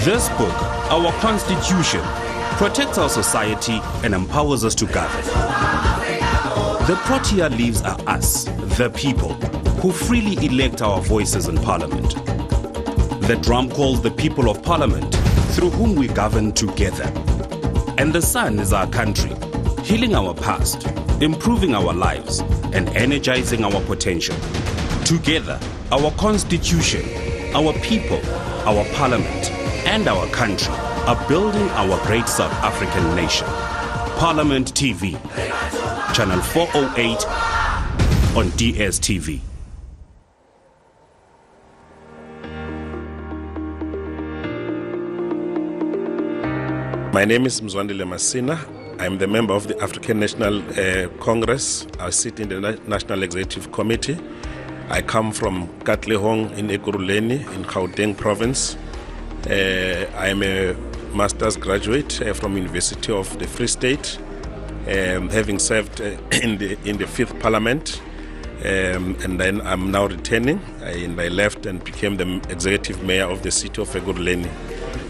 This book, our Constitution, protects our society and empowers us to govern. The Protea leaves are us, the people, who freely elect our voices in Parliament. The drum calls the people of Parliament, through whom we govern together. And the sun is our country, healing our past, improving our lives, and energizing our potential. Together, our Constitution, our people, our Parliament, and our country are building our great South African nation. Parliament TV, Channel 408 on DSTV. My name is Mzwandile Masina. I'm the member of the African National Congress. I sit in the National Executive Committee. I come from Katlehong in Ekurhuleni in Gauteng province. I am a master's graduate from University of the Free State, having served in the 5th Parliament, and then I'm now returning. I left and became the executive mayor of the city of Ekurhuleni.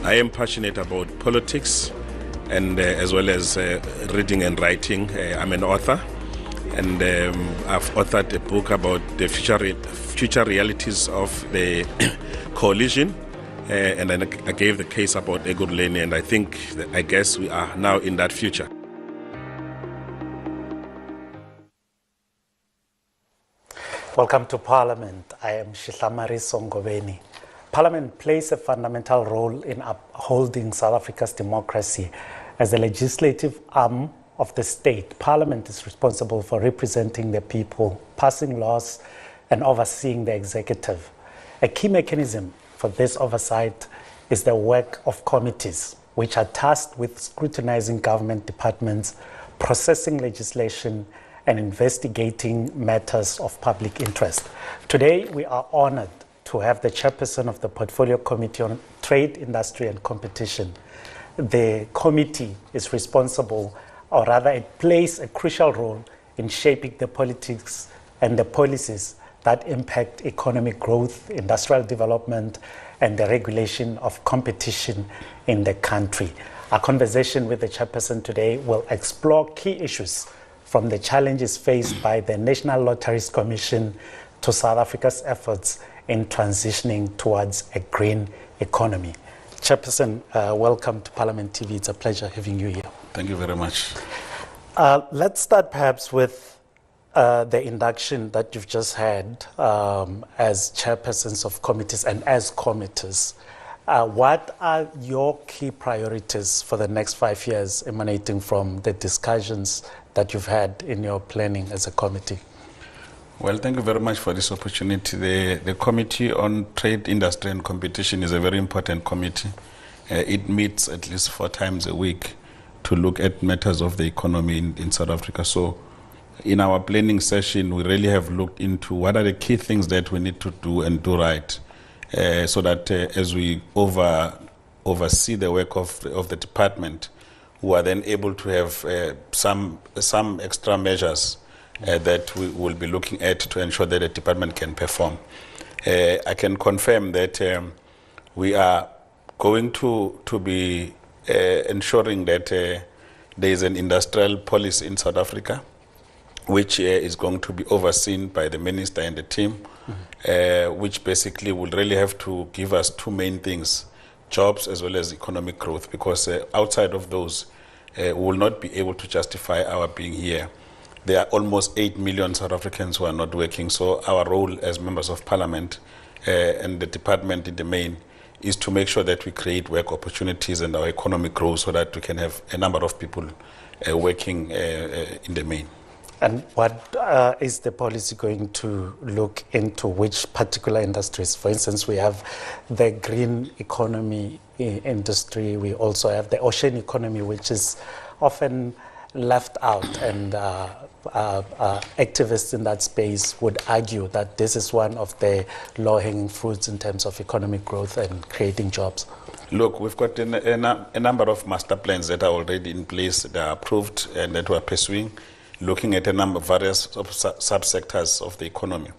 I am passionate about politics and as well as reading and writing. I'm an author, and I've authored a book about the future realities of the coalition. And then I gave the case about Ekurhuleni, and I guess we are now in that future. Welcome to Parliament. I am Shihlamari Songobeni. Parliament plays a fundamental role in upholding South Africa's democracy. As the legislative arm of the state, Parliament is responsible for representing the people, passing laws, and overseeing the executive. A key mechanism for this oversight is the work of committees, which are tasked with scrutinizing government departments, processing legislation, and investigating matters of public interest. Today, we are honored to have the chairperson of the Portfolio Committee on Trade, Industry and Competition. The committee is responsible, or rather it plays a crucial role in shaping the politics and the policies that impact economic growth, industrial development, and the regulation of competition in the country. Our conversation with the chairperson today will explore key issues from the challenges faced by the National Lotteries Commission to South Africa's efforts in transitioning towards a green economy. Chairperson, welcome to Parliament TV. It's a pleasure having you here. Thank you very much. Let's start perhaps with the induction that you've just had as chairpersons of committees and as committees. What are your key priorities for the next 5 years emanating from the discussions that you've had in your planning as a committee? Well, thank you very much for this opportunity. The Committee on Trade, Industry and Competition is a very important committee. It meets at least 4 times a week to look at matters of the economy in South Africa. So in our planning session, we really have looked into what are the key things that we need to do and do right, so that as we oversee the work of the department, we are then able to have some extra measures that we will be looking at to ensure that the department can perform. I can confirm that we are going to be ensuring that there is an industrial policy in South Africa, which is going to be overseen by the minister and the team, which basically will really have to give us 2 main things: jobs as well as economic growth, because outside of those, we will not be able to justify our being here. There are almost 8 million South Africans who are not working, so our role as members of Parliament and the department in the main is to make sure that we create work opportunities and our economy grows so that we can have a number of people working in the main. And what is the policy going to look into? Which particular industries? For instance, we have the green economy industry. We also have the ocean economy, which is often left out, and activists in that space would argue that this is one of the low-hanging fruits in terms of economic growth and creating jobs. Look, we've got a number of master plans that are already in place, that are approved and that we're pursuing, looking at a number of various subsectors of the economy.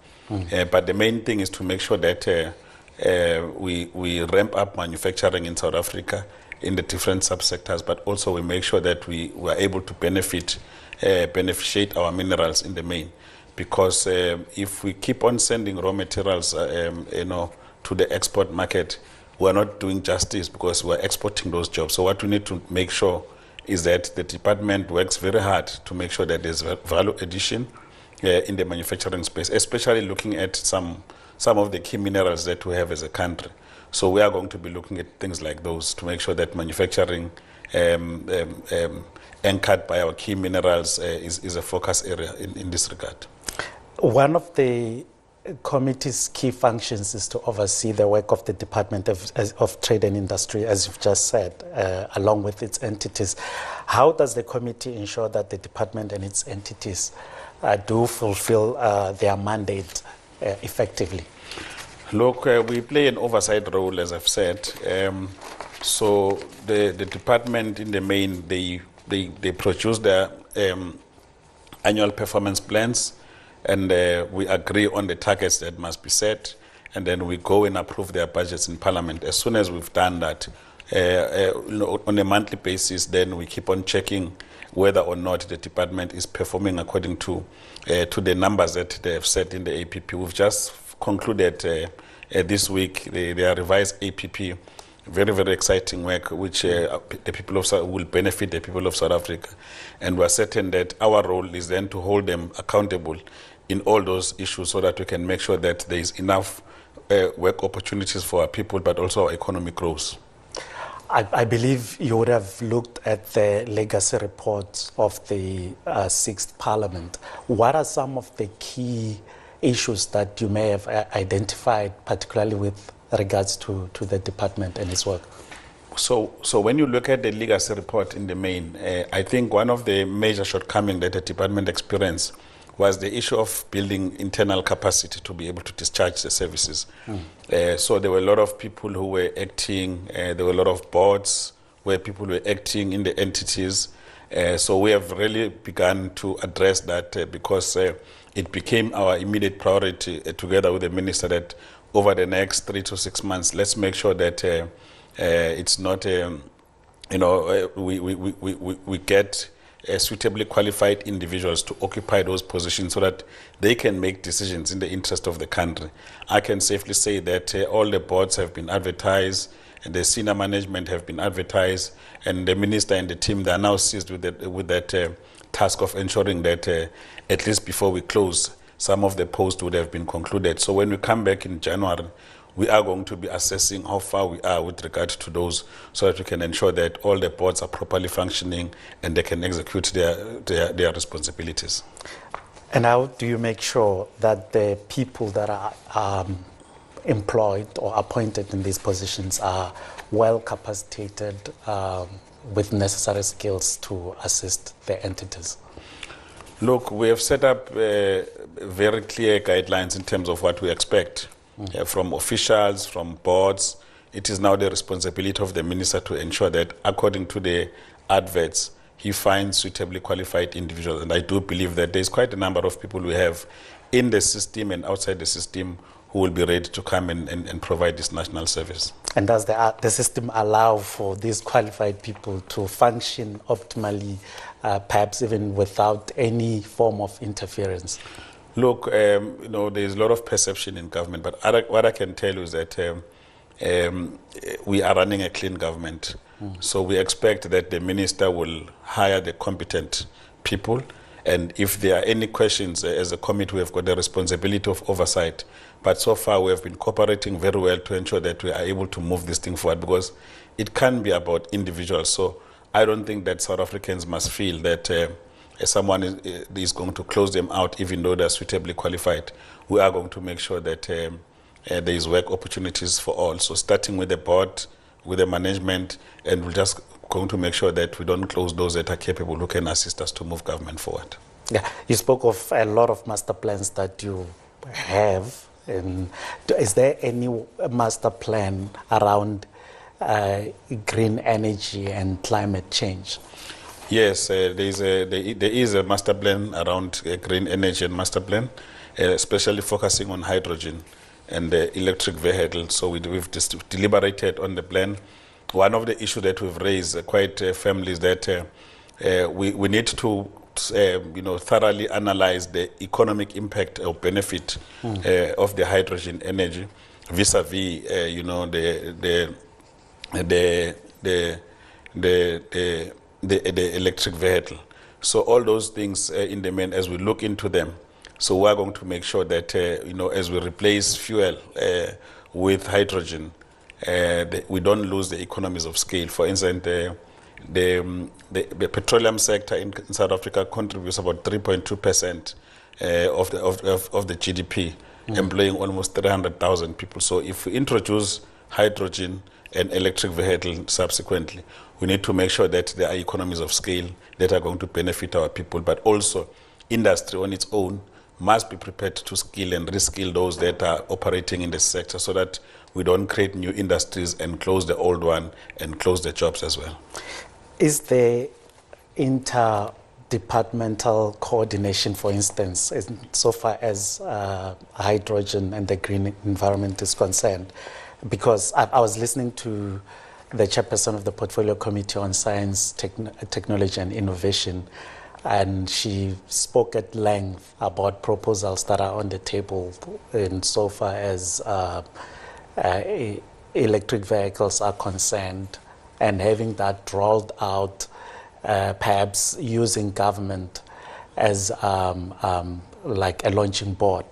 But the main thing is to make sure that we ramp up manufacturing in South Africa in the different subsectors, but also we make sure that we are able to beneficiate our minerals in the main. Because if we keep on sending raw materials, to the export market, we are not doing justice because we are exporting those jobs. So what we need to make sure is that the department works very hard to make sure that there's value addition in the manufacturing space, especially looking at some of the key minerals that we have as a country. So we are going to be looking at things like those to make sure that manufacturing anchored by our key minerals is a focus area in this regard. One of the committee's key functions is to oversee the work of the Department of Trade and Industry, as you've just said, along with its entities. How does the committee ensure that the department and its entities do fulfill their mandate effectively? Look, we play an oversight role, as I've said. So the department, in the main, they produce their annual performance plans, and we agree on the targets that must be set, and then we go and approve their budgets in Parliament. As soon as we've done that, on a monthly basis, then we keep on checking whether or not the department is performing according to the numbers that they have set in the APP. We've just concluded this week their revised APP. Very, very exciting work, which the people of will benefit the people of South Africa, and we are certain that our role is then to hold them accountable in all those issues, so that we can make sure that there is enough work opportunities for our people, but also our economy grows. I believe you would have looked at the legacy reports of the 6th Parliament. What are some of the key issues that you may have identified, particularly with regards to the department and its work? So when you look at the legacy report in the main, I think one of the major shortcomings that the department experienced was the issue of building internal capacity to be able to discharge the services. So there were a lot of people who were acting, there were a lot of boards where people were acting in the entities. So we have really begun to address that because it became our immediate priority together with the minister that over the next 3 to 6 months, let's make sure that it's not, we get suitably qualified individuals to occupy those positions so that they can make decisions in the interest of the country. I can safely say that all the boards have been advertised, and the senior management have been advertised, and the minister and the team, they are now seized with that task of ensuring that at least before we close, some of the posts would have been concluded. So when we come back in January, we are going to be assessing how far we are with regard to those, so that we can ensure that all the boards are properly functioning and they can execute their responsibilities. And how do you make sure that the people that are employed or appointed in these positions are well capacitated with necessary skills to assist the entities? Look, we have set up very clear guidelines in terms of what we expect from officials, from boards. It is now the responsibility of the minister to ensure that according to the adverts, he finds suitably qualified individuals. And I do believe that there's quite a number of people we have in the system and outside the system who will be ready to come and provide this national service. And does the system allow for these qualified people to function optimally, perhaps even without any form of interference? Look, there's a lot of perception in government, but what I can tell you is that we are running a clean government. So we expect that the minister will hire the competent people, and if there are any questions, as a committee, we have got the responsibility of oversight. But so far, we have been cooperating very well to ensure that we are able to move this thing forward, because it can be about individuals. So I don't think that South Africans must feel that someone is going to close them out, even though they're suitably qualified. We are going to make sure that there is work opportunities for all. So starting with the board, with the management, and we're just going to make sure that we don't close those that are capable, who can assist us to move government forward. Yeah, you spoke of a lot of master plans that you have. And is there any master plan around green energy and climate change? Yes, there is a master plan around green energy and master plan, especially focusing on hydrogen. and the electric vehicles. So we've deliberated on the plan. One of the issues that we've raised quite firmly is that we need to thoroughly analyze the economic impact or benefit of the hydrogen energy vis-a-vis, the electric vehicle. So all those things in the main, as we look into them, so we're going to make sure that as we replace fuel with hydrogen, we don't lose the economies of scale. For instance, the petroleum sector in South Africa contributes about 3.2% of the GDP, employing almost 300,000 people. So if we introduce hydrogen and electric vehicle subsequently, we need to make sure that there are economies of scale that are going to benefit our people, but also industry on its own must be prepared to skill and reskill those that are operating in the sector so that we don't create new industries and close the old one and close the jobs as well. Is there interdepartmental coordination, for instance, so far as hydrogen and the green environment is concerned? Because I was listening to the chairperson of the Portfolio Committee on Science, Technology and Innovation, and she spoke at length about proposals that are on the table in so far as electric vehicles are concerned, and having that rolled out, perhaps using government as like a launching board.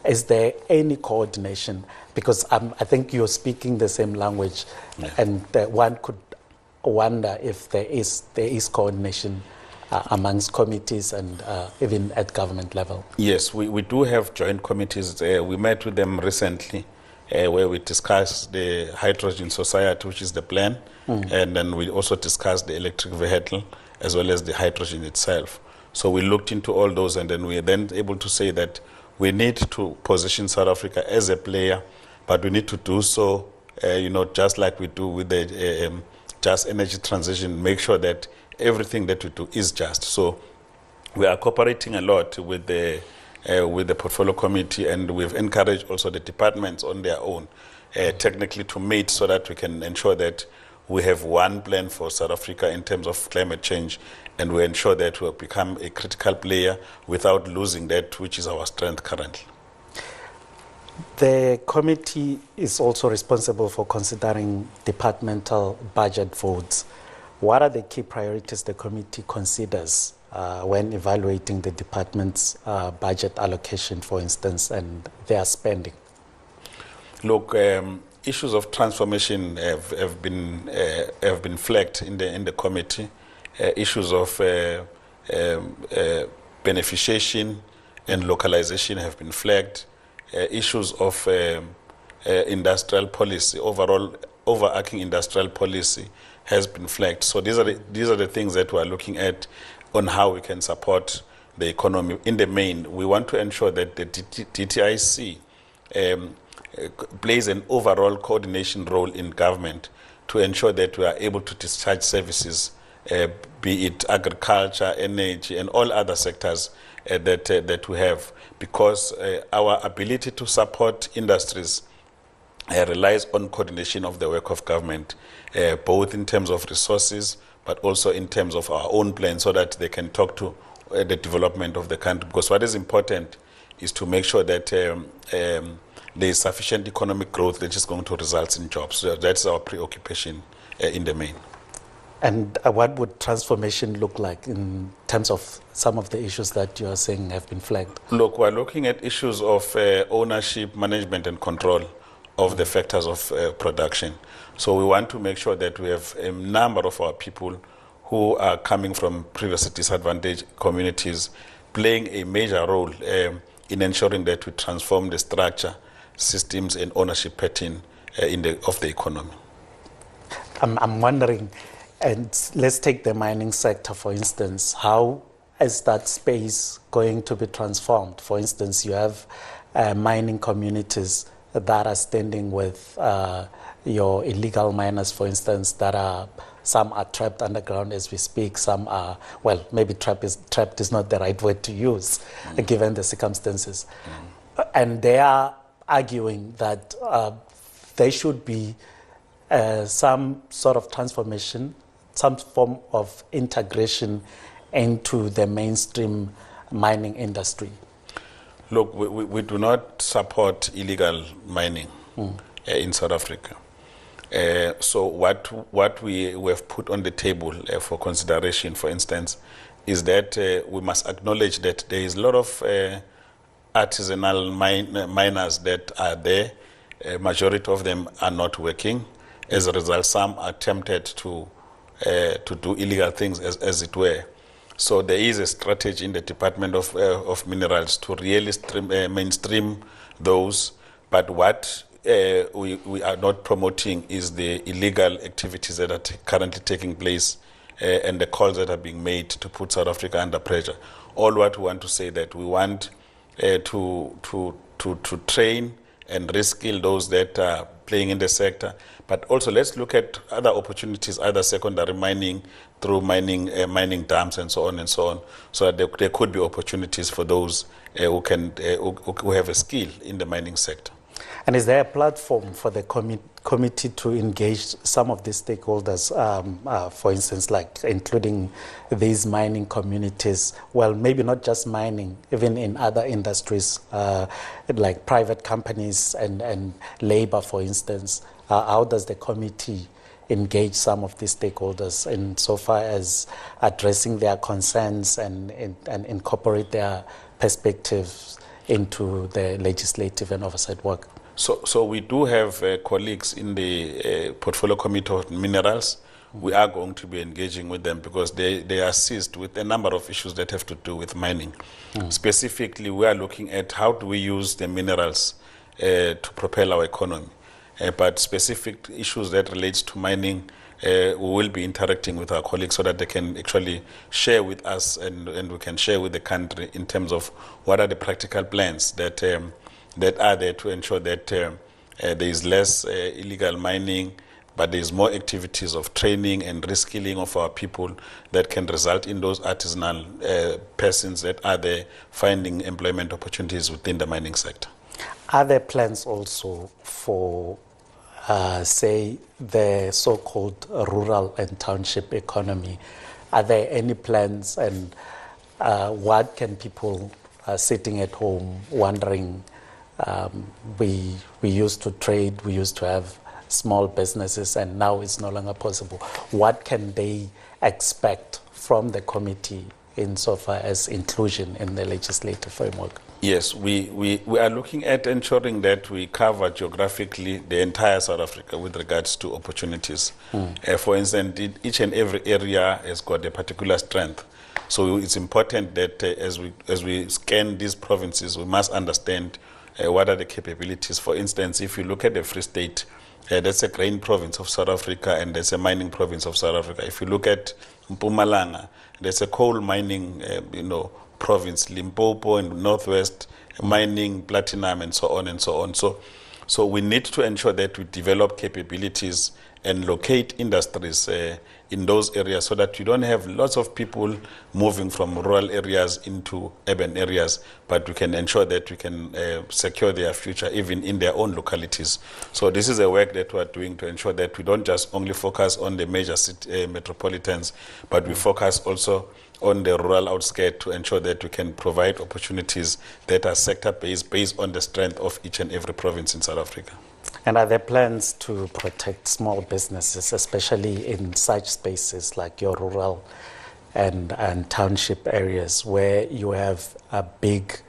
Is there any coordination? Because I think you're speaking the same language, and one could wonder if there is coordination amongst committees and even at government level. Yes, we do have joint committees. We met with them recently, where we discussed the hydrogen society, which is the plan, and then we also discussed the electric vehicle as well as the hydrogen itself. So we looked into all those, and then we are then able to say that we need to position South Africa as a player, but we need to do so, just like we do with the just energy transition, make sure that everything that we do is just. So we are cooperating a lot with the Portfolio Committee, and we've encouraged also the departments on their own technically to meet so that we can ensure that we have one plan for South Africa in terms of climate change, and we ensure that we'll become a critical player without losing that which is our strength currently. The committee is also responsible for considering departmental budget votes. What are the key priorities the committee considers when evaluating the department's budget allocation, for instance, and their spending? Look, issues of transformation have been flagged in the committee. Issues of beneficiation and localization have been flagged. Issues of industrial policy, overall overarching industrial policy, has been flagged. So these are the things that we are looking at on how we can support the economy. In the main, we want to ensure that the DTIC plays an overall coordination role in government to ensure that we are able to discharge services, be it agriculture, energy, and all other sectors that we have, because our ability to support industries relies on coordination of the work of government, both in terms of resources, but also in terms of our own plan, so that they can talk to the development of the country. Because what is important is to make sure that there is sufficient economic growth that is going to result in jobs. So that's our preoccupation in the main. And what would transformation look like in terms of some of the issues that you are saying have been flagged? Look, we're looking at issues of ownership, management, and control of the factors of production. So we want to make sure that we have a number of our people who are coming from previously disadvantaged communities playing a major role in ensuring that we transform the structure, systems, and ownership pattern of the economy. I'm wondering, and let's take the mining sector, for instance. How is that space going to be transformed? For instance, you have mining communities that are standing with your illegal miners, for instance, some are trapped underground as we speak, some are, well, maybe trapped is not the right word to use, given the circumstances. And they are arguing that there should be some sort of transformation, some form of integration into the mainstream mining industry. Look, we do not support illegal mining in South Africa. So what we have put on the table for consideration, for instance, is that we must acknowledge that there is a lot of artisanal miners that are there. A majority of them are not working. As a result, some are tempted to do illegal things, as it were. So there is a strategy in the Department of Minerals to really mainstream those. But what we are not promoting is the illegal activities that are currently taking place and the calls that are being made to put South Africa under pressure. All what we want to say that we want to train and reskill those that are playing in the sector. But also let's look at other opportunities, either secondary mining, through mining dams and so on, so that there could be opportunities for those who have a skill in the mining sector. And is there a platform for the committee to engage some of these stakeholders, for instance, like including these mining communities? Well, maybe not just mining, even in other industries, like private companies and labor, for instance. How does the committee engage some of these stakeholders in so far as addressing their concerns and incorporate their perspectives into the legislative and oversight work? So we do have colleagues in the Portfolio Committee on Minerals. We are going to be engaging with them because they assist with a number of issues that have to do with mining. Specifically, we are looking at how do we use the minerals to propel our economy. But specific issues that relate to mining, we will be interacting with our colleagues so that they can actually share with us and we can share with the country in terms of what are the practical plans that are there to ensure that there is less illegal mining, but there is more activities of training and reskilling of our people that can result in those artisanal persons that are there finding employment opportunities within the mining sector. Are there plans also for, say, the so-called rural and township economy? Are there any plans, and what can people sitting at home wondering? We used to trade, we used to have small businesses, and now it's no longer possible. What can they expect from the committee insofar as inclusion in the legislative framework? Yes, we are looking at ensuring that we cover geographically the entire South Africa with regards to opportunities. For instance, each and every area has got a particular strength. So it's important that as we scan these provinces, we must understand what are the capabilities. For instance, if you look at the Free State, that's a grain province of South Africa and that's a mining province of South Africa. If you look at Mpumalanga, there's a coal mining province, Limpopo and Northwest, mining, platinum, and so on and so on. So we need to ensure that we develop capabilities and locate industries in those areas so that you don't have lots of people moving from rural areas into urban areas, but we can ensure that we can secure their future even in their own localities. So this is a work that we are doing to ensure that we don't just only focus on the major metropolitans, but we focus also on the rural outskirts to ensure that we can provide opportunities that are sector-based, based on the strength of each and every province in South Africa. And are there plans to protect small businesses, especially in such spaces like your rural and township areas where you have big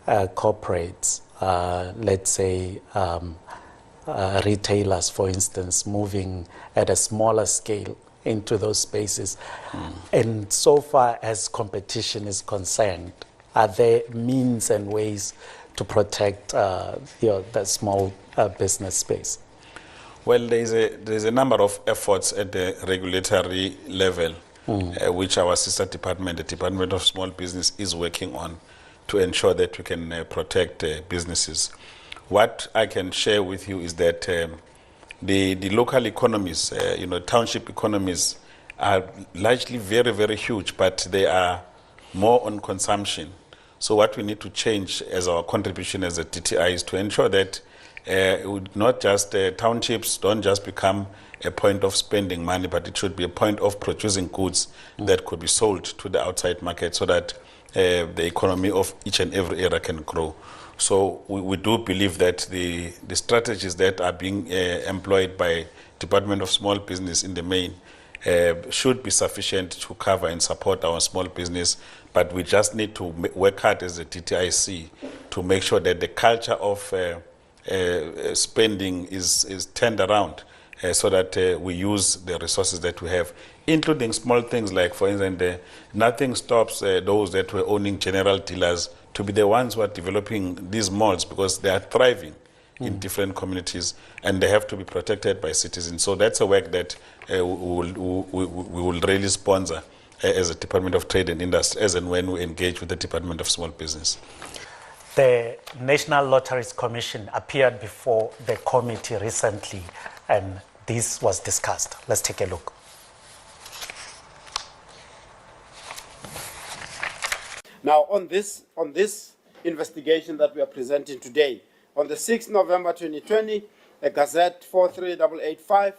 corporates, let's say retailers, for instance, moving at a smaller scale into those spaces? And so far as competition is concerned, are there means and ways to protect the small business space? Well, there's a number of efforts at the regulatory level, which our sister department, the Department of Small Business, is working on to ensure that we can protect businesses. What I can share with you is that the local economies, township economies, are largely very, very huge, but they are more on consumption. So what we need to change as our contribution as a TTI is to ensure that it would not just townships don't just become a point of spending money, but it should be a point of producing goods that could be sold to the outside market so that the economy of each and every area can grow. So we do believe that the strategies that are being employed by Department of Small Business in the main should be sufficient to cover and support our small business, but we just need to work hard as a DTIC to make sure that the culture of spending is turned around so that we use the resources that we have, including small things like, for instance, nothing stops those that were owning general dealers to be the ones who are developing these malls because they are thriving in different communities and they have to be protected by citizens. So that's a work that we will really sponsor as a Department of Trade and Industry as and when we engage with the Department of Small Business. The National Lotteries Commission appeared before the committee recently and this was discussed. Let's take a look. Now, on this investigation that we are presenting today, on the 6th November 2020, a Gazette 43885,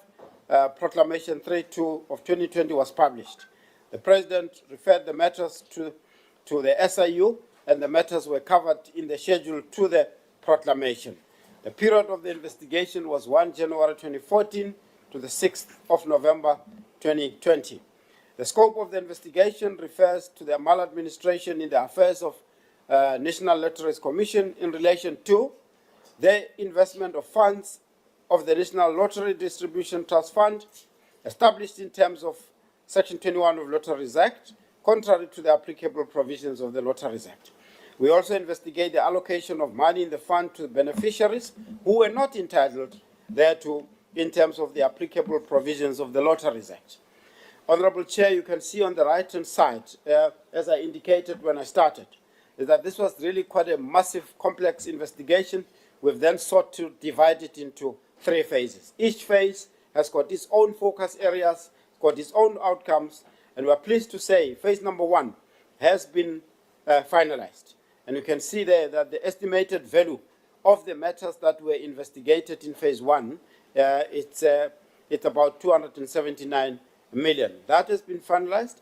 Proclamation 32 of 2020 was published. The President referred the matters to the SIU, and the matters were covered in the schedule to the proclamation. The period of the investigation was 1 January 2014 to the 6th of November 2020. The scope of the investigation refers to the maladministration in the affairs of National Lotteries Commission in relation to the investment of funds of the National Lottery Distribution Trust Fund, established in terms of Section 21 of Lotteries Act, contrary to the applicable provisions of the Lotteries Act. We also investigate the allocation of money in the fund to beneficiaries who were not entitled thereto in terms of the applicable provisions of the Lotteries Act. Honorable Chair, you can see on the right-hand side, as I indicated when I started, is that this was really quite a massive, complex investigation. We've then sought to divide it into 3 phases. Each phase has got its own focus areas, got its own outcomes, and we're pleased to say phase number 1 has been finalized. And you can see there that the estimated value of the matters that were investigated in phase 1, it's about 279 million. That has been finalized.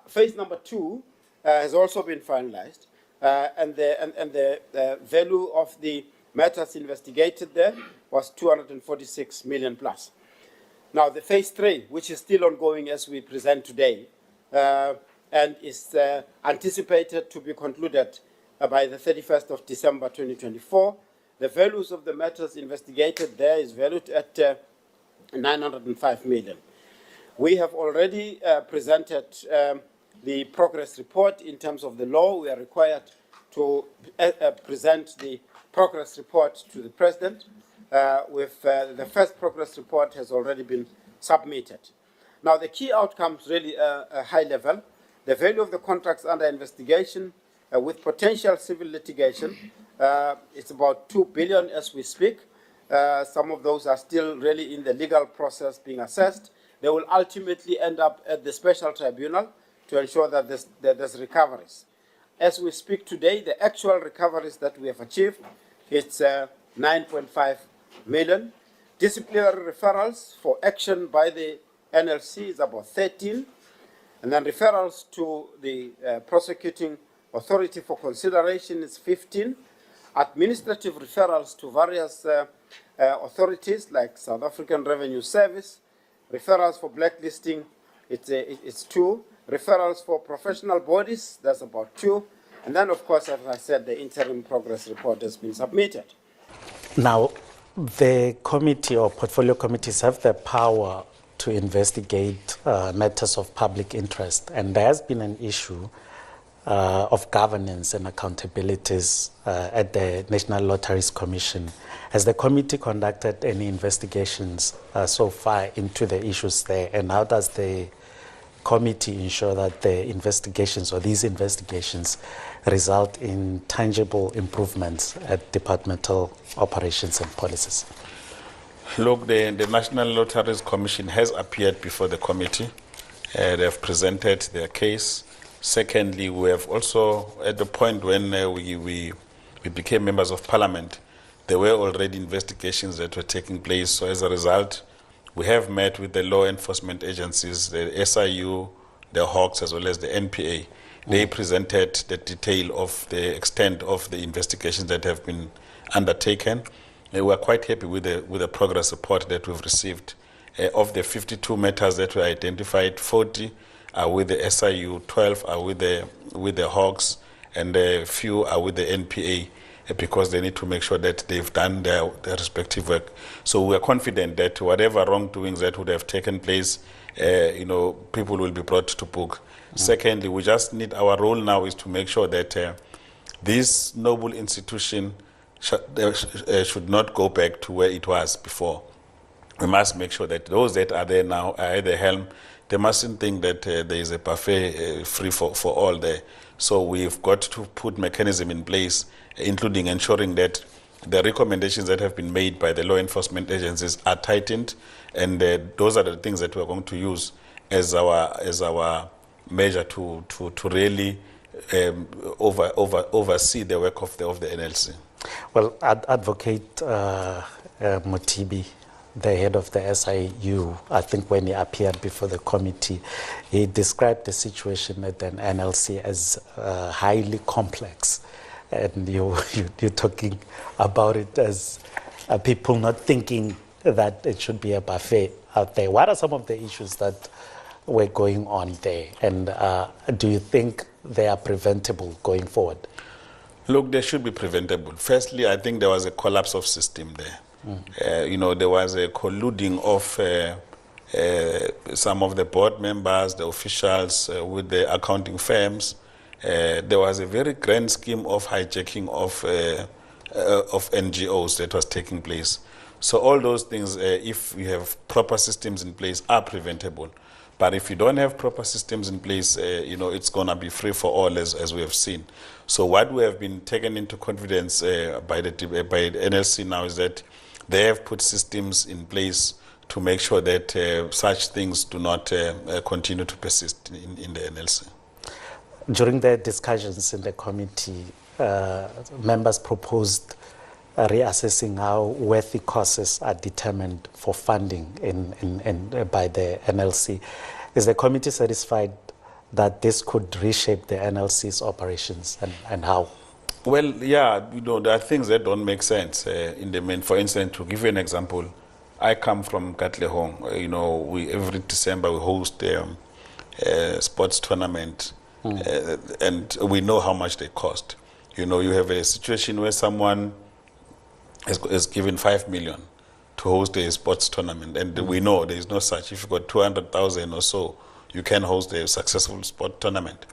Phase number 2 has also been finalized, and the value of the matters investigated there was 246 million plus. Now, the phase 3, which is still ongoing as we present today, and is anticipated to be concluded by the 31st of December 2024, the values of the matters investigated there is valued at 905 million. We have already presented the progress report in terms of the law. We are required to present the progress report to the President. The first progress report has already been submitted. Now, the key outcomes really are high level. The value of the contracts under investigation with potential civil litigation, it's about 2 billion as we speak. Some of those are still really in the legal process being assessed. They will ultimately end up at the special tribunal to ensure that there's recoveries. As we speak today, the actual recoveries that we have achieved, it's 9.5 million. Disciplinary referrals for action by the NLC is about 13. And then referrals to the prosecuting authority for consideration is 15. Administrative referrals to various authorities like South African Revenue Service. Referrals for blacklisting, it's 2. Referrals for professional bodies, that's about 2. And then, of course, as I said, the interim progress report has been submitted. Now, the committee or portfolio committees have the power to investigate matters of public interest, and there has been an issue of governance and accountabilities at the National Lotteries Commission. Has the committee conducted any investigations so far into the issues there, and how does the committee ensure that the investigations or these investigations result in tangible improvements at departmental operations and policies? Look, the National Lotteries Commission has appeared before the committee. They have presented their case. Secondly, we have also, at the point when we became members of parliament, there were already investigations that were taking place. So as a result, we have met with the law enforcement agencies, the SIU, the Hawks, as well as the NPA. They presented the detail of the extent of the investigations that have been undertaken. We are quite happy with the progress report that we've received. Of the 52 matters that were identified, 40 are with the SIU, 12 are with the Hawks, and a few are with the NPA, because they need to make sure that they've done their respective work. So we are confident that whatever wrongdoings that would have taken place, people will be brought to book. Secondly, we just need, our role now is to make sure that this noble institution should not go back to where it was before. We must make sure that those that are there now are at the helm. They mustn't think that there is a buffet free for all there. So we've got to put mechanism in place, including ensuring that the recommendations that have been made by the law enforcement agencies are tightened, and those are the things that we're going to use as our measure to really oversee the work of the NLC. Well, Advocate Motibi, the head of the SIU, I think when he appeared before the committee, he described the situation at the NLC as highly complex. And you're talking about it as people not thinking that it should be a buffet out there. What are some of the issues that were going on there? And do you think they are preventable going forward? Look, they should be preventable. Firstly, I think there was a collapse of system there. There was a colluding of some of the board members, the officials, with the accounting firms. There was a very grand scheme of hijacking of NGOs that was taking place. So all those things, if you have proper systems in place, are preventable. But if you don't have proper systems in place, it's going to be free for all, as we have seen. So what we have been taken into confidence by the NLC now is that they have put systems in place to make sure that such things do not continue to persist in the NLC. During the discussions in the committee, members proposed reassessing how worthy causes are determined for funding by the NLC. Is the committee satisfied that this could reshape the NLC's operations, and how? Well, yeah, there are things that don't make sense in the main. For instance, to give you an example, I come from Katlehong. Every December we host a sports tournament, and we know how much they cost. You have a situation where someone is given 5 million to host a sports tournament, and we know there is no such. If you've got 200,000 or so, you can host a successful sport tournament.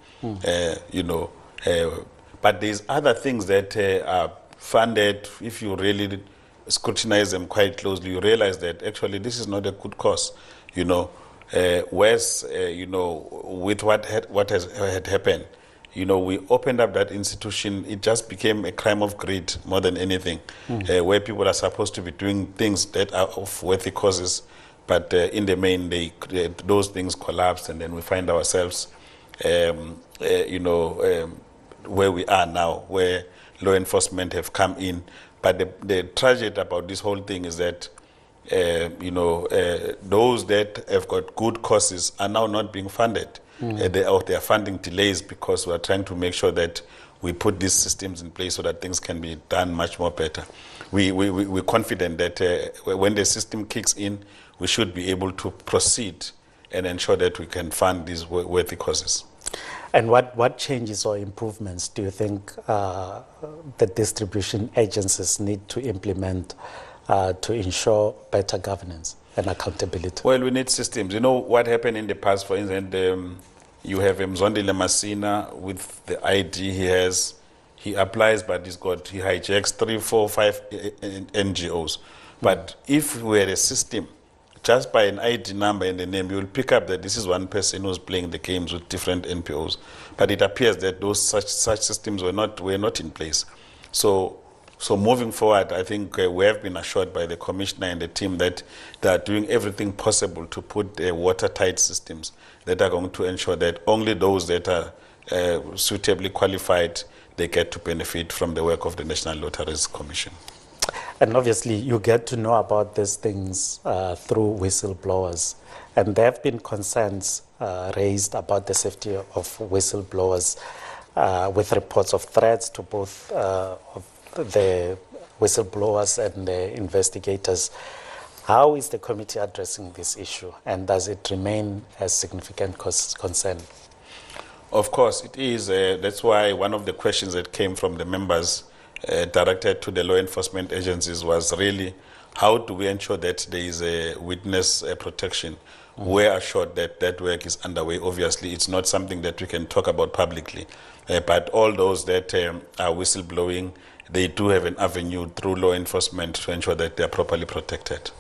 But there's other things that are funded. If you really scrutinize them quite closely, you realize that actually this is not a good cause. Whereas with what had happened, we opened up that institution. It just became a crime of greed more than anything, where people are supposed to be doing things that are of worthy causes, but in the main, those things collapsed, and then we find ourselves, where we are now, where law enforcement have come in. But the tragedy about this whole thing is that, those that have got good causes are now not being funded. There are funding delays because we are trying to make sure that we put these systems in place so that things can be done much more better. We're confident that when the system kicks in, we should be able to proceed and ensure that we can fund these worthy causes. And what changes or improvements do you think the distribution agencies need to implement to ensure better governance and accountability? Well, we need systems. What happened in the past, for instance, you have Mzwandile Masina with the ID he applies, but he hijacks 3, 4, 5 NGOs. But if we had a system, just by an ID number and the name, you will pick up that this is one person who's playing the games with different NPOs. But it appears that those such systems were not in place. So moving forward, I think we have been assured by the commissioner and the team that they are doing everything possible to put watertight systems that are going to ensure that only those that are suitably qualified, they get to benefit from the work of the National Lotteries Commission. And obviously, you get to know about these things through whistleblowers. And there have been concerns raised about the safety of whistleblowers with reports of threats to both of the whistleblowers and the investigators. How is the committee addressing this issue, and does it remain a significant concern? Of course, it is. That's why one of the questions that came from the members directed to the law enforcement agencies was really, how do we ensure that there is a witness protection? We're assured that that work is underway. Obviously, it's not something that we can talk about publicly, but all those that are whistleblowing, they do have an avenue through law enforcement to ensure that they are properly protected.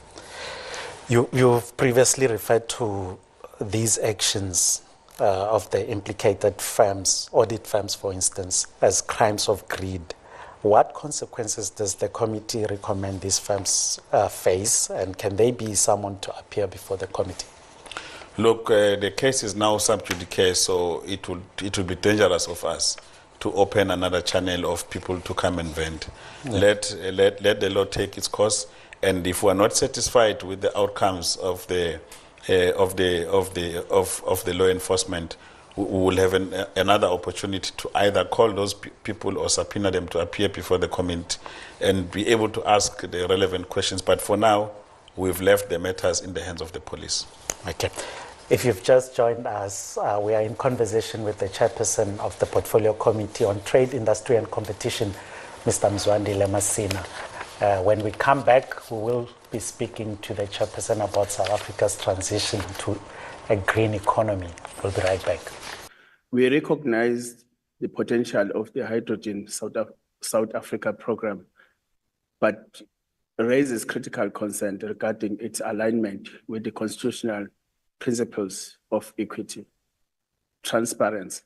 You've previously referred to these actions of the implicated firms, audit firms, for instance, as crimes of greed. What consequences does the committee recommend these firms face, and can they be summoned to appear before the committee? Look, the case is now sub judice, so it will be dangerous of us to open another channel of people to come and vent. Let the law take its course, and if we are not satisfied with the outcomes of the law enforcement, we will have another opportunity to either call those people or subpoena them to appear before the committee and be able to ask the relevant questions. But for now, we've left the matters in the hands of the police. Okay. If you've just joined us, we are in conversation with the Chairperson of the Portfolio Committee on Trade, Industry and Competition, Mr. Mzwandile Masina. When we come back, we will be speaking to the Chairperson about South Africa's transition to a green economy. We'll be right back. We recognize the potential of the Hydrogen South Africa program, but raises critical concern regarding its alignment with the constitutional principles of equity, transparency,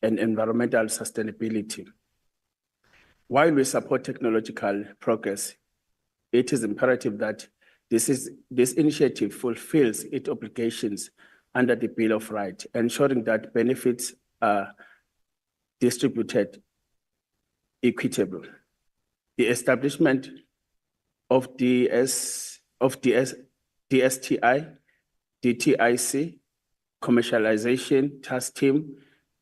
and environmental sustainability. While we support technological progress, it is imperative that this initiative fulfills its obligations under the Bill of Rights, ensuring that benefits are distributed equitably. The establishment of DSTI, DTIC, commercialization task team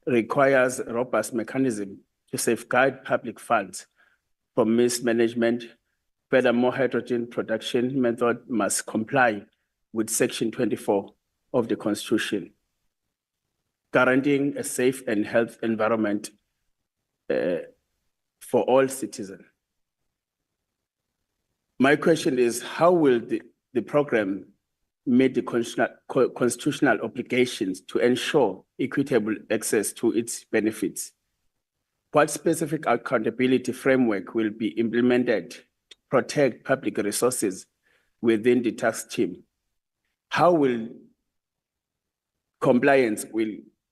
requires a robust mechanism to safeguard public funds from mismanagement. Furthermore, hydrogen production method must comply with Section 24 of the Constitution, guaranteeing a safe and healthy environment for all citizens. My question is, how will the program meet the constitutional obligations to ensure equitable access to its benefits? What specific accountability framework will be implemented to protect public resources within the task team? How will compliance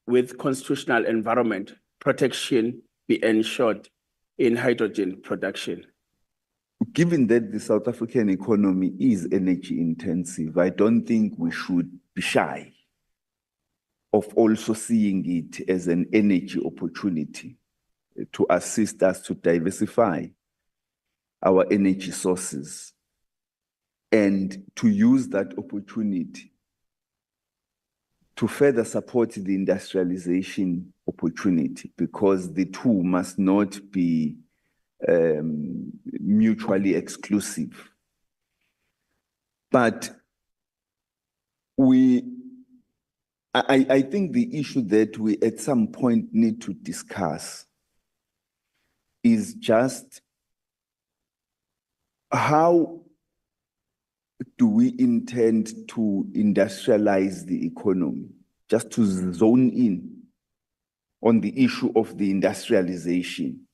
with constitutional environment protection be ensured in hydrogen production? Given that the South African economy is energy intensive, I don't think we should be shy of also seeing it as an energy opportunity to assist us to diversify our energy sources and to use that opportunity to further support the industrialization opportunity, because the two must not be mutually exclusive. But I think the issue that we at some point need to discuss is just how do we intend to industrialize the economy? Just to zone in on the issue of the industrialization.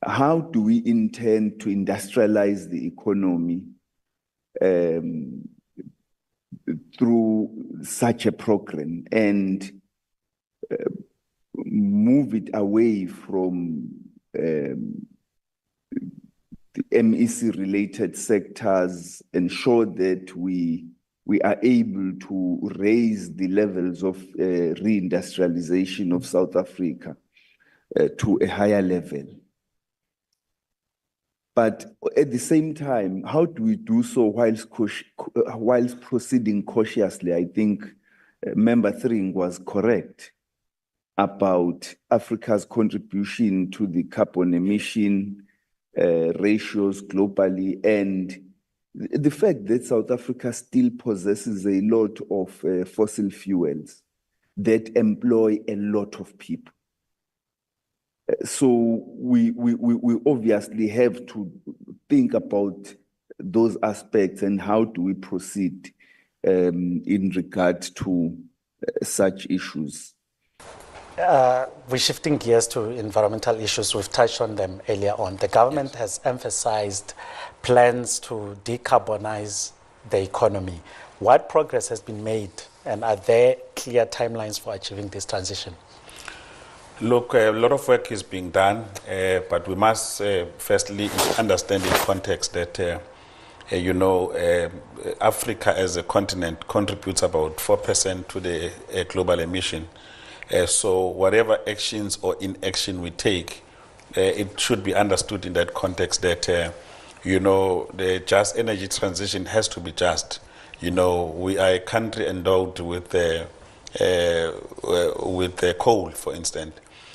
How do we intend to industrialize the economy through such a program and move it away from the MEC-related sectors, ensure that we are able to raise the levels of reindustrialization of South Africa to a higher level? But at the same time, how do we do so whilst proceeding cautiously? I think Member Thring was correct about Africa's contribution to the carbon emission ratios globally, and the fact that South Africa still possesses a lot of fossil fuels that employ a lot of people. So we obviously have to think about those aspects and how do we proceed in regard to such issues. We're shifting gears to environmental issues. We've touched on them earlier on. The government has emphasized plans to decarbonize the economy. What progress has been made, and are there clear timelines for achieving this transition? Look, a lot of work is being done, but we must firstly understand in context that, Africa as a continent contributes about 4% to the global emission. So whatever actions or inaction we take, it should be understood in that context that, the just energy transition has to be just. We are a country endowed with coal, for instance.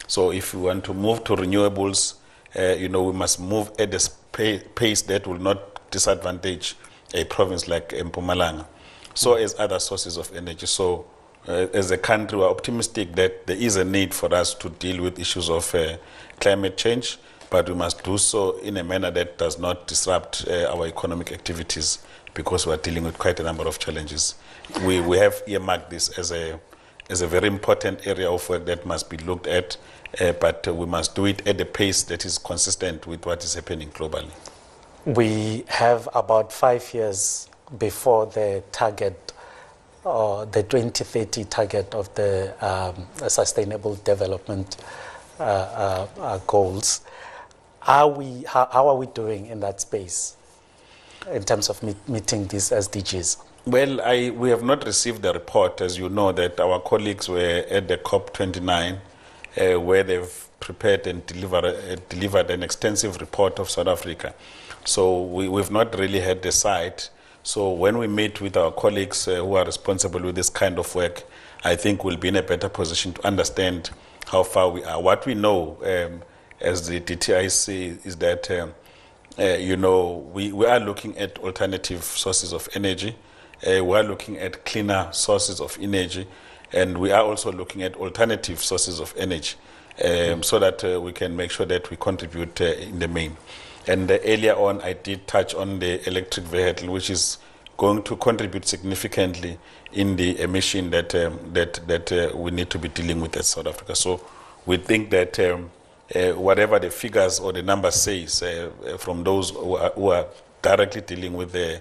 So if we want to move to renewables, we must move at a pace that will not disadvantage a province like Mpumalanga, so as other sources of energy. So as a country, we're optimistic that there is a need for us to deal with issues of climate change, but we must do so in a manner that does not disrupt our economic activities, because we're dealing with quite a number of challenges. We have earmarked this as a very important area of work that must be looked at, but we must do it at a pace that is consistent with what is happening globally. We have about 5 years before the target, or the 2030 target of the Sustainable Development Goals. How are we doing in that space in terms of meeting these SDGs? Well, we have not received the report, as you know, that our colleagues were at the COP29, where they've prepared and delivered an extensive report of South Africa. So we've not really had the sight. So when we meet with our colleagues who are responsible with this kind of work, I think we'll be in a better position to understand how far we are. What we know as the DTIC is that, we are looking at alternative sources of energy. We are looking at cleaner sources of energy, and we are also looking at alternative sources of energy so that we can make sure that we contribute in the main. And earlier on, I did touch on the electric vehicle, which is going to contribute significantly in the emission that we need to be dealing with as South Africa. So we think that whatever the figures or the numbers says from those who are directly dealing with the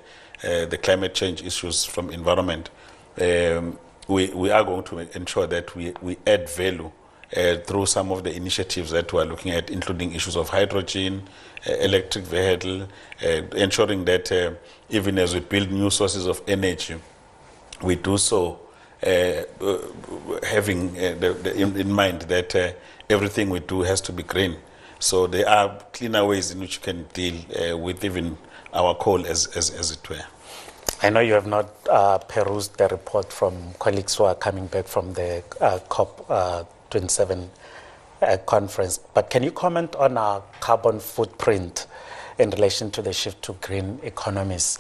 climate change issues from environment, we are going to ensure that we add value through some of the initiatives that we are looking at, including issues of hydrogen, electric vehicle, ensuring that even as we build new sources of energy, we do so having in mind that everything we do has to be green. So there are cleaner ways in which you can deal with even our coal, as it were. I know you have not perused the report from colleagues who are coming back from the COP27 conference, but can you comment on our carbon footprint in relation to the shift to green economies?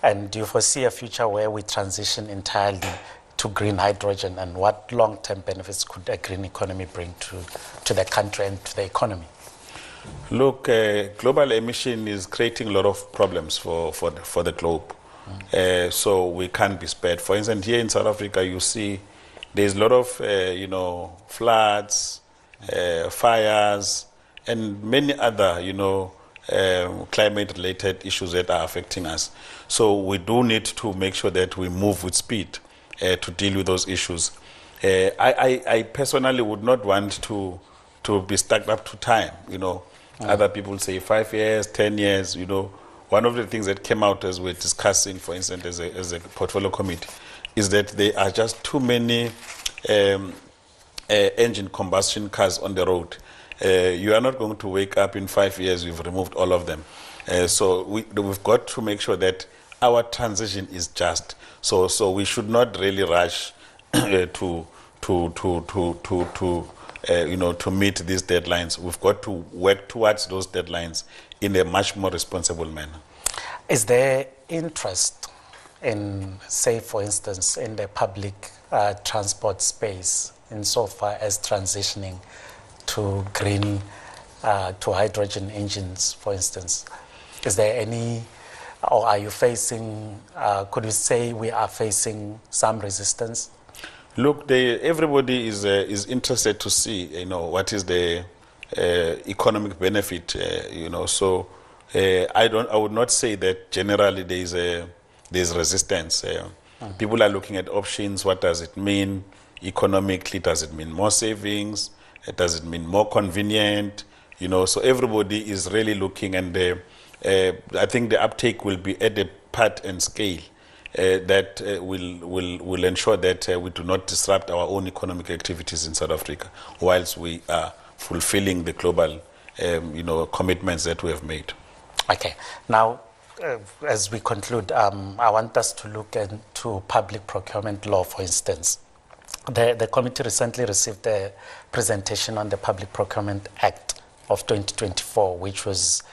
And do you foresee a future where we transition entirely to green hydrogen, and what long-term benefits could a green economy bring to the country and to the economy? Look, global emission is creating a lot of problems for the globe. So we can't be spared. For instance, here in South Africa, you see there's a lot of, floods, fires, and many other, climate-related issues that are affecting us. So we do need to make sure that we move with speed to deal with those issues. I personally would not want to be stuck up to time. Other people say 5 years, 10 years. One of the things that came out as we're discussing, for instance, as a portfolio committee, is that there are just too many engine combustion cars on the road. You are not going to wake up in 5 years, you've removed all of them. So we've got to make sure that our transition is just. So we should not really rush to meet these deadlines. We've got to work towards those deadlines in a much more responsible manner. Is there interest in, say, for instance, in the public transport space insofar as transitioning to green, to hydrogen engines, for instance? Is there any, or are you facing, could you say we are facing some resistance? Look, everybody is interested to see, what is the economic benefit, So I would not say that generally there's resistance. People are looking at options. What does it mean economically? Does it mean more savings? Does it mean more convenient? So everybody is really looking, and I think the uptake will be at a part and scale that will ensure that we do not disrupt our own economic activities in South Africa, whilst we are fulfilling the global, commitments that we have made. Okay. Now, as we conclude, I want us to look into public procurement law, for instance. The committee recently received a presentation on the Public Procurement Act of 2024, which was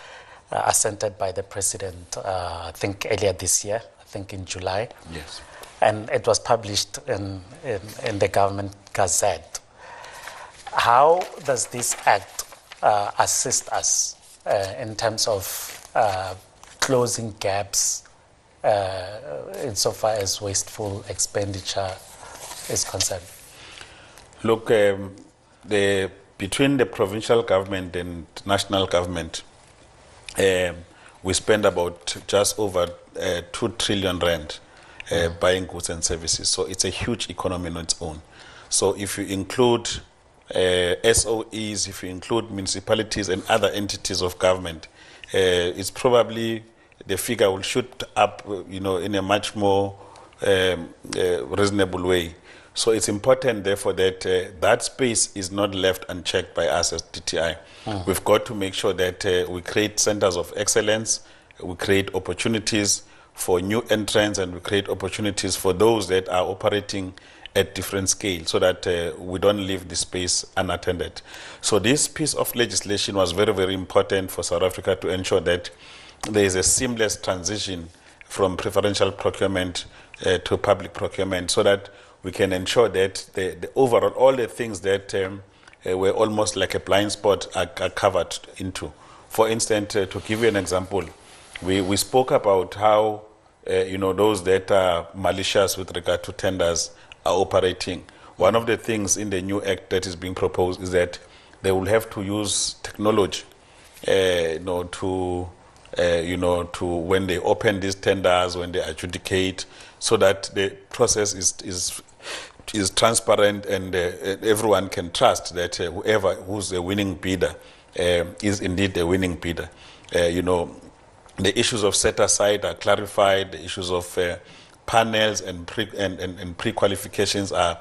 assented by the President, I think earlier this year, I think in July. Yes. And it was published in the Government Gazette. How does this act assist us in terms of closing gaps insofar as wasteful expenditure is concerned? Look, between the provincial government and national government, we spend about just over 2 trillion rand buying goods and services. So it's a huge economy on its own. So if you include SOEs, if you include municipalities and other entities of government, it's probably the figure will shoot up, in a much more reasonable way. So it's important, therefore, that that space is not left unchecked by us as DTI. We've got to make sure that we create centers of excellence, we create opportunities for new entrants, and we create opportunities for those that are operating at different scales, so that we don't leave the space unattended. So this piece of legislation was very, very important for South Africa to ensure that there is a seamless transition from preferential procurement to public procurement, so that we can ensure that the overall, all the things that were almost like a blind spot are covered into. For instance, to give you an example, we spoke about how those that are malicious with regard to tenders are operating. One of the things in the new act that is being proposed is that they will have to use technology, to when they open these tenders, when they adjudicate, so that the process is transparent, and everyone can trust that who's a winning bidder is indeed a winning bidder. The issues of set aside are clarified. The issues of panels and pre-qualifications are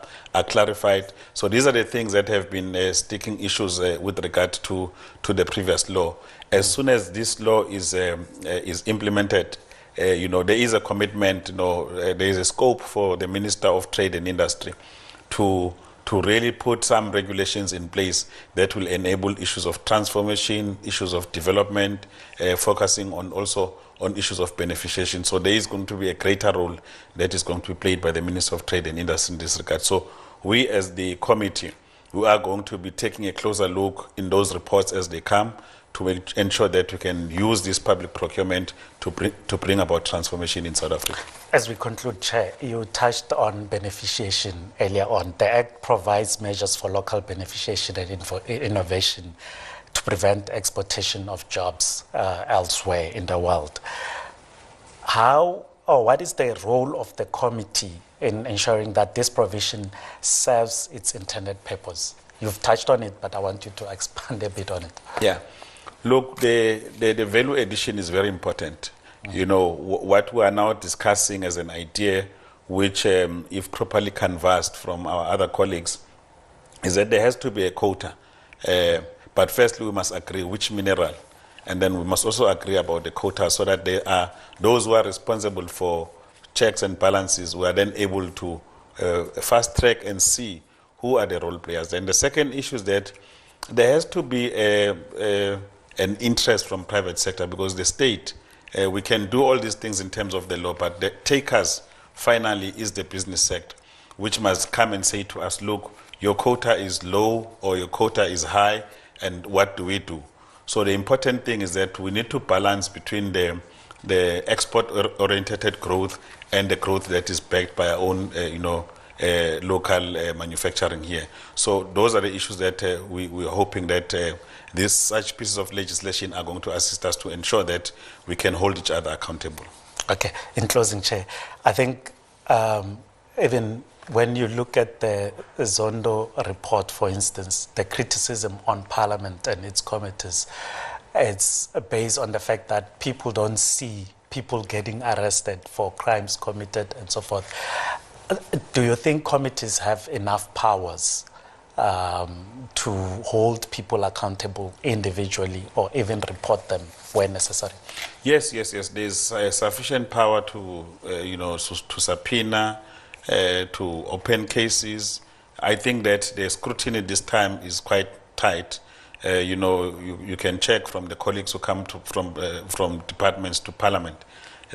clarified. So these are the things that have been sticking issues with regard to the previous law. As soon as this law is implemented, there is a commitment. There is a scope for the Minister of Trade and Industry to really put some regulations in place that will enable issues of transformation, issues of development, focusing also on issues of beneficiation. So there is going to be a greater role that is going to be played by the Minister of Trade and Industry in this regard. So we as the committee, we are going to be taking a closer look in those reports as they come to ensure that we can use this public procurement to bring about transformation in South Africa. As we conclude, Chair, you touched on beneficiation earlier on. The Act provides measures for local beneficiation and innovation to prevent exportation of jobs elsewhere in the world. What is the role of the committee in ensuring that this provision serves its intended purpose? You've touched on it, but I want you to expand a bit on it. Yeah. Look, the value addition is very important. What we are now discussing as an idea, which if properly canvassed from our other colleagues, is that there has to be a quota. But firstly, we must agree which mineral And then we must also agree about the quota so that they are those who are responsible for checks and balances who are then able to fast track and see who are the role players. And the second issue is that there has to be an interest from private sector, because the state, we can do all these things in terms of the law, but the takers finally is the business sector, which must come and say to us, look, your quota is low or your quota is high, and what do we do? So the important thing is that we need to balance between the export-oriented growth and the growth that is backed by our own, local manufacturing here. So those are the issues that we are hoping that such pieces of legislation are going to assist us to ensure that we can hold each other accountable. Okay, in closing, Chair, I think even when you look at the Zondo report, for instance, the criticism on Parliament and its committees, it's based on the fact that people don't see people getting arrested for crimes committed and so forth. Do you think committees have enough powers to hold people accountable individually or even report them where necessary? Yes. There's sufficient power to, to subpoena, to open cases. I think that the scrutiny this time is quite tight. You can check from the colleagues who come from departments to Parliament.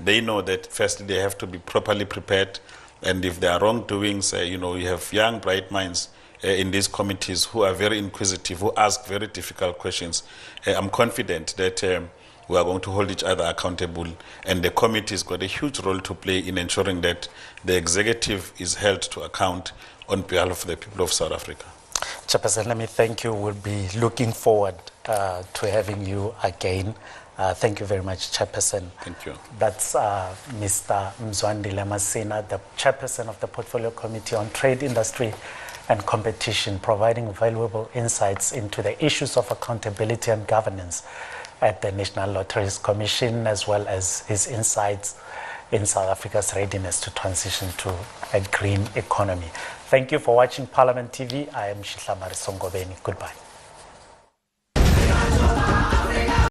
They know that firstly they have to be properly prepared, and if there are wrongdoings, you have young, bright minds in these committees who are very inquisitive, who ask very difficult questions. I'm confident that we are going to hold each other accountable, and the committee's got a huge role to play in ensuring that the executive is held to account on behalf of the people of South Africa. Chairperson, let me thank you. We'll be looking forward to having you again. Thank you very much, Chairperson. Thank you. That's Mr. Mzwandile Masina, the Chairperson of the Portfolio Committee on Trade, Industry and Competition, providing valuable insights into the issues of accountability and governance at the National Lotteries Commission, as well as his insights in South Africa's readiness to transition to a green economy. Thank you for watching Parliament TV. I am Masina. Goodbye.